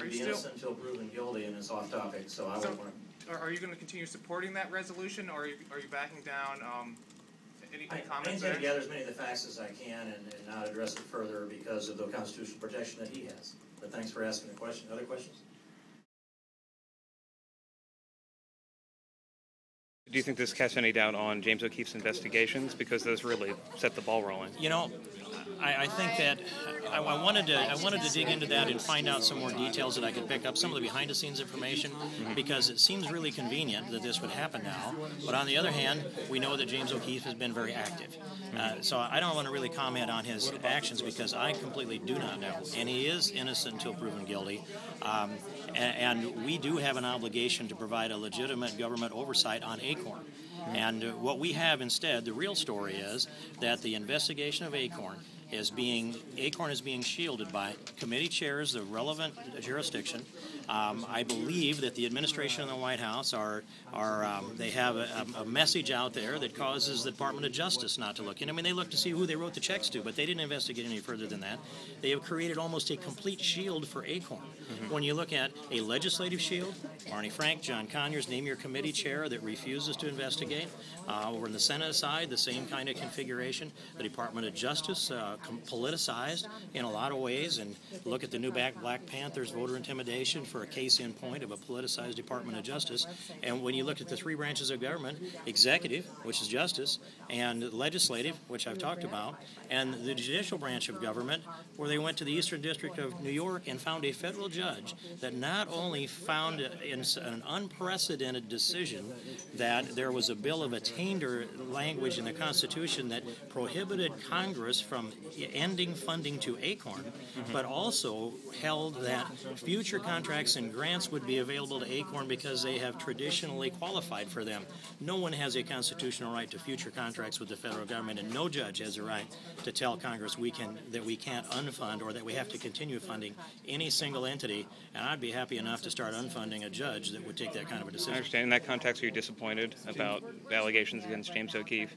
He'd be innocent until proven guilty, and it's off topic, so I won't want to. Are you going to continue supporting that resolution, or are you backing down? Any comments I intend there? to gather as many of the facts as I can and not address it further because of the constitutional protection that he has. But thanks for asking the question. Other questions? Do you think this casts any doubt on James O'Keefe's investigations? Because those really set the ball rolling. You know, I think that I wanted to dig into that and find out some more details that I could pick up, some of the behind-the-scenes information, because it seems really convenient that this would happen now. But on the other hand, we know that James O'Keefe has been very active. So I don't want to really comment on his actions because I completely do not know. And he is innocent until proven guilty. And we do have an obligation to provide a legitimate government oversight on Acorn. And what we have instead, the real story is that the investigation of Acorn is being shielded by committee chairs, the relevant jurisdiction. I believe that the administration in the White House they have a message out there that causes the Department of Justice not to look in. I mean, they look to see who they wrote the checks to, but they didn't investigate any further than that. They have created almost a complete shield for Acorn. When you look at a legislative shield, Barney Frank, John Conyers, name your committee chair that refuses to investigate. Over in the Senate side, the same kind of configuration. The Department of Justice politicized in a lot of ways, and look at the new Black Panthers voter intimidation for a case in point of a politicized Department of Justice. And when you look at the three branches of government, executive, which is justice, and legislative, which I've talked about, and the judicial branch of government, where they went to the Eastern District of New York and found a federal judge that not only found in an unprecedented decision that there was a bill of attainder language in the Constitution that prohibited Congress from ending funding to Acorn, but also held that future contracts and grants would be available to Acorn because they have traditionally qualified for them. No one has a constitutional right to future contracts with the federal government, and no judge has a right to tell Congress that we can't unfund or that we have to continue funding any single entity, and I'd be happy enough to start unfunding a judge that would take that kind of a decision. I understand. In that context, are you disappointed about the allegations against James O'Keefe?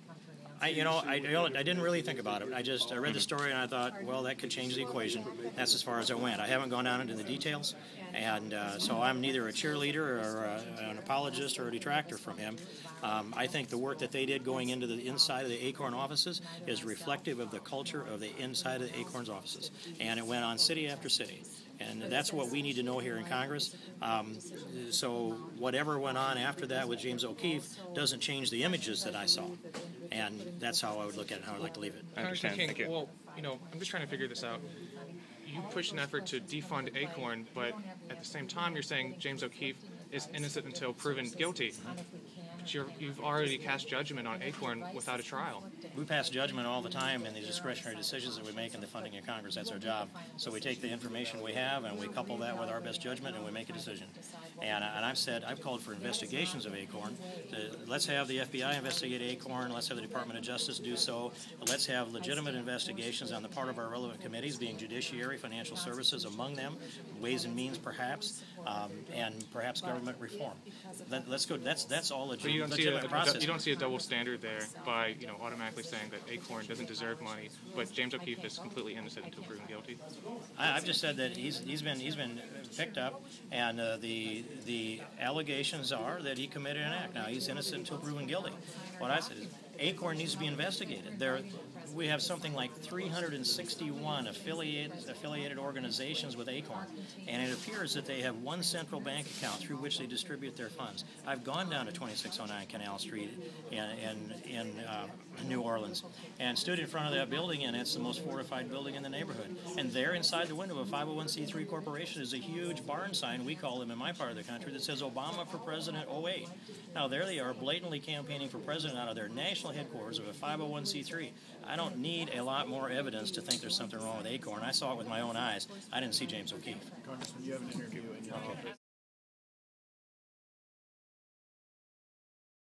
I didn't really think about it. I read the story and I thought, well, that could change the equation. That's as far as I went. I haven't gone down into the details, and so I'm neither a cheerleader or an apologist or a detractor from him. I think the work that they did going into the inside of the Acorn offices is reflective of the culture of the inside of the Acorn's offices, and it went on city after city. And that's what we need to know here in Congress. So whatever went on after that with James O'Keefe doesn't change the images that I saw. And that's how I would look at it and how I'd like to leave it. I understand. King, Thank you. well, I'm just trying to figure this out. You pushed an effort to defund Acorn, but at the same time you're saying James O'Keefe is innocent until proven guilty. But you've already cast judgment on Acorn without a trial. We pass judgment all the time in the discretionary decisions that we make in the funding of Congress. That's our job. So we take the information we have and we couple that with our best judgment and we make a decision. And I've called for investigations of Acorn. Let's have the FBI investigate Acorn. Let's have the Department of Justice do so. Let's have legitimate investigations on the part of our relevant committees, being Judiciary, Financial Services among them, Ways and Means perhaps, and perhaps government reform. Let's go. That's all legitimate process. You don't see a double standard there by automatically saying that Acorn doesn't deserve money, but James O'Keefe is completely innocent until proven guilty. I've just said that he's been picked up, and the allegations are that he committed an act. Now he's innocent until proven guilty. What I said is Acorn needs to be investigated. We have something like 361 affiliated organizations with Acorn, and it appears that they have one central bank account through which they distribute their funds. I've gone down to 2609 Canal Street in New Orleans and stood in front of that building, and it's the most fortified building in the neighborhood. And there inside the window of a 501c3 corporation is a huge barn sign, we call them in my part of the country, that says Obama for President 08. Now there they are blatantly campaigning for president out of their national headquarters of a 501c3. I don't need a lot more evidence to think there's something wrong with Acorn. I saw it with my own eyes. I didn't see James O'Keefe. Congressman, you have an interview in your office.